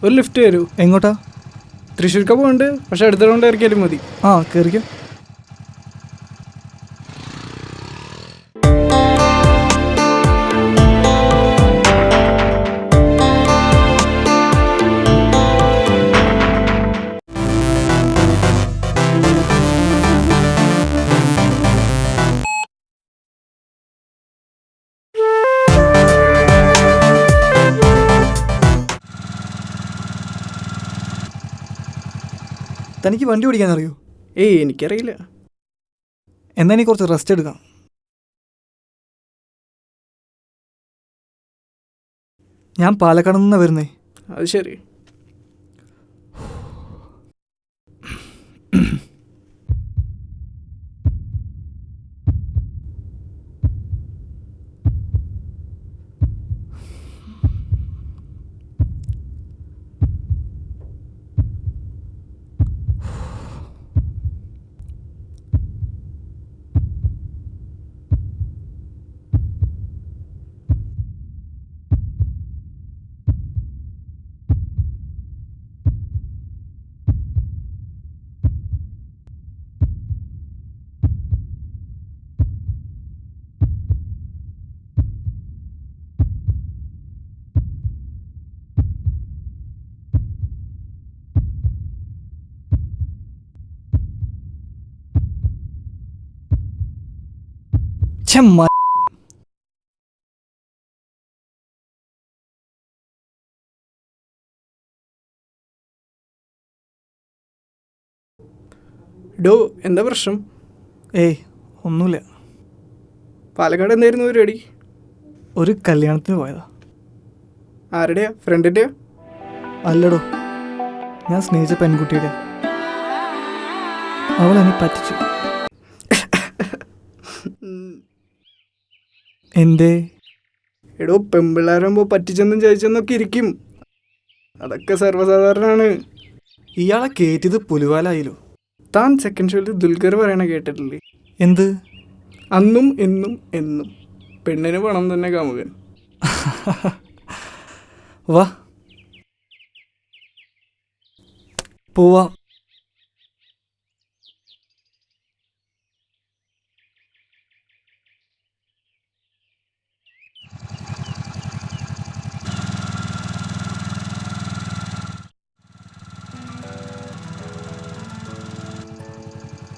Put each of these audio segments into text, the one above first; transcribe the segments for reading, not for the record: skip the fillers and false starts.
ഒരു ലിഫ്റ്റ് തരൂ. എങ്ങോട്ടാ? തൃശ്ശൂർക്ക പോകണ്ട്, പക്ഷെ അടുത്ത റൗണ്ട് ഇറക്കിയാലും മതി. ആ കയറിക്കോ. തനിക്ക് വണ്ടി ഓടിക്കാൻ അറിയോ? ഏയ് എനിക്കറിയില്ല. എന്നാ നീ കുറച്ച് റെസ്റ്റ് എടുക്കാം. ഞാൻ പാലക്കാട് നിന്നാണ് വരുന്നേ. അത് ശരി. ചെമ്മ ഡോ, എന്താ പ്രശ്നം? ഏയ് ഒന്നുമില്ല. പാലക്കാട് എന്തായിരുന്നു പരിപാടി? ഒരു കല്യാണത്തിന് പോയതാ. ആരുടെയാ? ഫ്രണ്ടിൻ്റെയാ? അല്ലടോ, ഞാൻ സ്നേഹിച്ച പെൺകുട്ടിയുടെ. അവൾ എന്നെ പറ്റിച്ചു. എന്തേ? എടോ, പെമ്പിള്ളാരാകുമ്പോൾ പറ്റിച്ചെന്നും ചോദിച്ചെന്നൊക്കെ ഇരിക്കും. അതൊക്കെ സർവ്വസാധാരണമാണ്. ഇയാളെ കയറ്റിയത് പുലിവാലായില്ലോ. താൻ സെക്കൻഡ് ഷോയിൽ ദുൽഖർ പറയണ കേട്ടിട്ടില്ലേ? എന്ത്? അന്നും എന്നും എന്നും പെണ്ണിന് പണം തന്നെ കാമുകൻ. വാ പോവാ.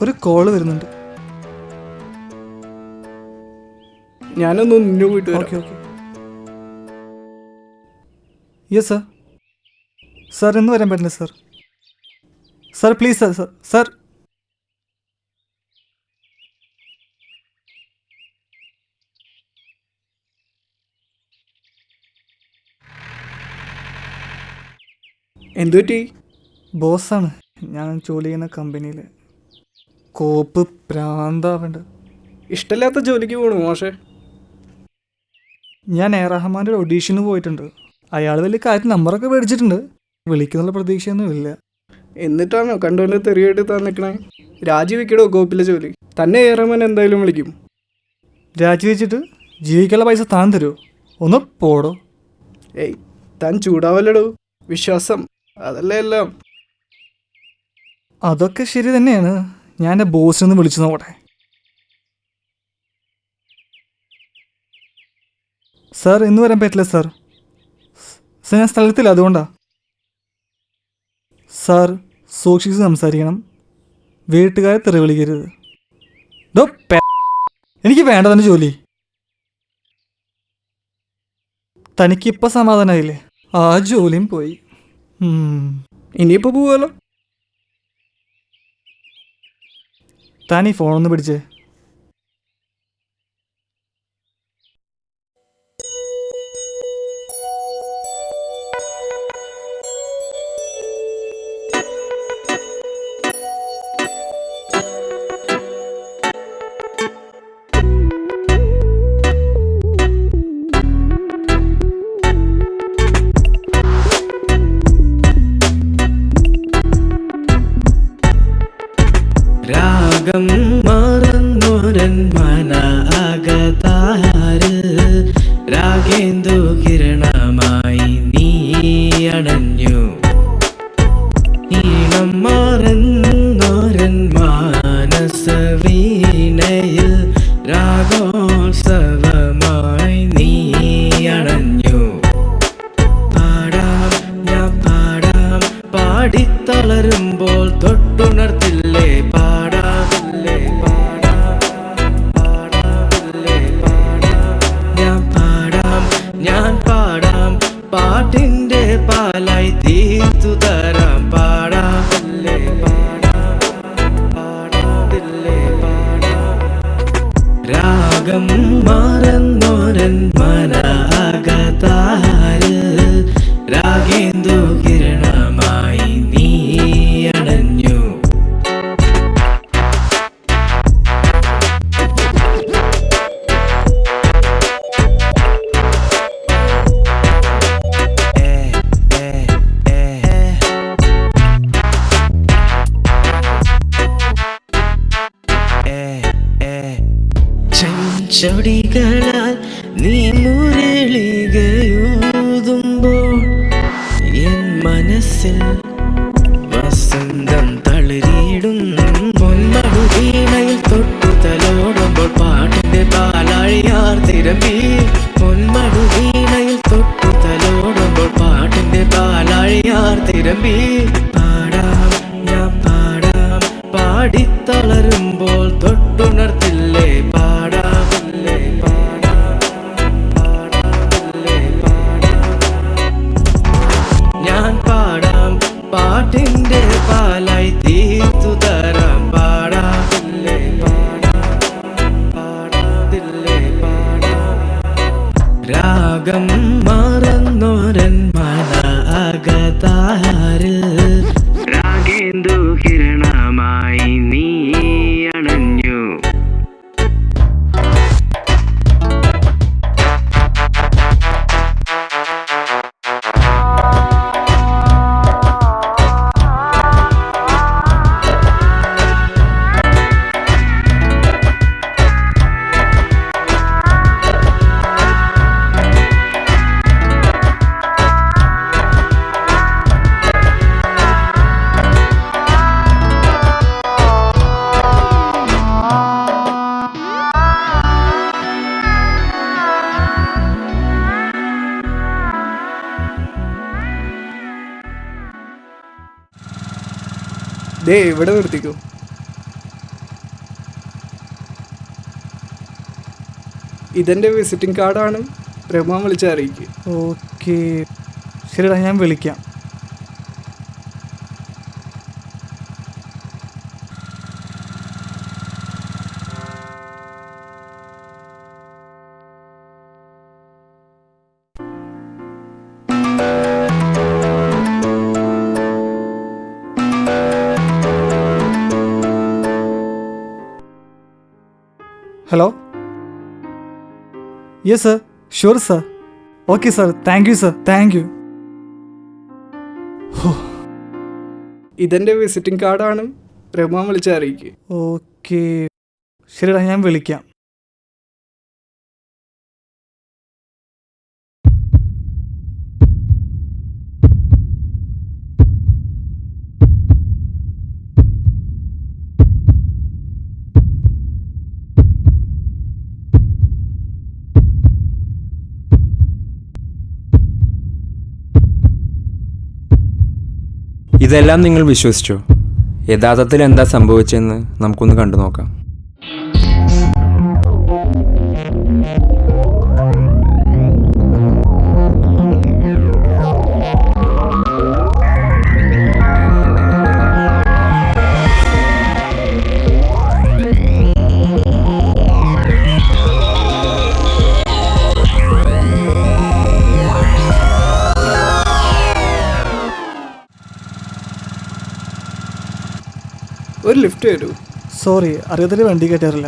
ഒരു കോള് വരുന്നുണ്ട്. ഞാനൊന്ന് നിന്നു പോയിട്ട് വരാം. Okay okay. Yes sir. Sir ഇന്ന് വരാൻ പറ്റില്ല sir. Sir please sir. Sir sir എന്തു പറ്റി? ബോസാണ്. ഞാൻ ജോലി ചെയ്യുന്ന കമ്പനിയിൽ കോപ്പ് പ്രാന്താവേണ്ട. ഇഷ്ടമില്ലാത്ത ജോലിക്ക് പോകണു മോശേ. ഞാൻ എ റഹ്മാൻ്റെ ഒരു ഒഡീഷന് പോയിട്ടുണ്ട്. അയാൾ വലിയ കാര്യം നമ്പറൊക്കെ മേടിച്ചിട്ടുണ്ട്. വിളിക്കുന്നുള്ള പ്രതീക്ഷയൊന്നും ഇല്ല. എന്നിട്ടാണോ കണ്ടുകൊണ്ട് തെറിയായിട്ട് താൻ നിൽക്കണേ? രാജിവെക്കടോ കോപ്പിലെ ജോലി. തന്നെ ഏറമൻ എന്തായാലും വിളിക്കും. രാജിവെച്ചിട്ട് ജീവിക്കാനുള്ള പൈസ താൻ തരുമോ? ഒന്ന് പോടോ. ഏയ്, താൻ ചൂടാവല്ലടോ. വിശ്വാസം അതല്ലേ എല്ലാം. അതൊക്കെ ശരി തന്നെയാണ്. ഞാൻ എൻ്റെ ബോസിനൊന്ന് വിളിച്ചു നോക്കട്ടെ. സാർ ഇന്ന് വരാൻ പറ്റില്ല സാർ. സാർ ഞാൻ സ്ഥലത്തില്ല, അതുകൊണ്ടാണ്. സാർ സൂക്ഷിച്ച് സംസാരിക്കണം. വീട്ടുകാരെ തെറി വിളിക്കരുത്. എനിക്ക് വേണ്ട തന്നെ ജോലി. തനിക്കിപ്പോൾ സമാധാനമായില്ലേ? ആ ജോലിയും പോയി. ഇനിയിപ്പോൾ പോവാലോ. താൻ ഈ ഫോണൊന്ന് പിടിച്ചേ. രാഗം മറന്നു അണഞ്ഞു. ഈണം മറന്നോരൻ മാനസവീണയിൽ രാഗോത്സവമായി നീ അണഞ്ഞു. പാടാം ഞാൻ പാടാം പാടിത്തളരുമ്പോൾ തൊട്ടുണർത്തില്ലേ പാടാതില്ലേ പാടാം പാടാതില്ലേ പാടാം ഞാൻ പാടാം പാട്ടിൻ്റെ പാലായി തീർത്തു തരാം പാടാതില്ലേ പാടാം പാടാതില്ലേ പാടാം. രാഗം മറന്നോരൻ മനഅകതാരിൽ രാഗേന്ദു കിരണമായി നീ അണഞ്ഞു. ചെഞ്ചൊടികളാൽ നീ മുരളികയൂതുമ്പോൾ എൻ മനസ്സിൽ വസന്തം തളിരിടും. പൊന്മടുവീണയിൽ തൊട്ടു തലോടുമ്പോൾ പാട്ടിന്റെ പാലാഴിയാർ തിരമ്പി. പൊന്മടുവീണയിൽ തൊട്ടു തലോടുമ്പോൾ പാട്ടിന്റെ പാലാഴിയാർ തിരമ്പി. പാടാം ഞാൻ പാടാം പാടിത്തളരുമ്പോൾ തൊട്ടുണർത്തില്ലേ പാടാതില്ലേ പാടാം പാടാതില്ലേ പാടാം. ഞാൻ പാടാം പാട്ടിൻ്റെ പാലായി തീർത്തു തരാം പാടാതില്ലേ പാടാം പാടാതില്ലേ പാടാം. രാഗം മറന്നോരൻ മനഅകതാരിൽ രാഗേന്ദു കിരണമായി നീ അണഞ്ഞു. ദേ ഇവിടെ നിർത്തിക്കോ. ഇതെൻ്റെ വിസിറ്റിംഗ് കാർഡാണ്. രമ വിളിച്ചറിയിക്കുക. ഓക്കെ ശരിടാ, ഞാൻ വിളിക്കാം. Hello. Yes sir, sure sir. Okay sir, thank you sir, thank you. ഇതെൻ്റെ വിസിറ്റിംഗ് കാർഡാണ്. രമ വിളിച്ചറിയിക്കുക. ഓക്കെ ശരിടാ, ഞാൻ വിളിക്കാം. ഇതെല്ലാം നിങ്ങൾ വിശ്വസിച്ചോ? യഥാർത്ഥത്തിൽ എന്താ സംഭവിച്ചതെന്ന് നമുക്കൊന്ന് കണ്ടു നോക്കാം. ഒരു ലിഫ്റ്റ് തരൂ. സോറി, അറിയാത്തൊരു വണ്ടി കയറ്റാറില്ല.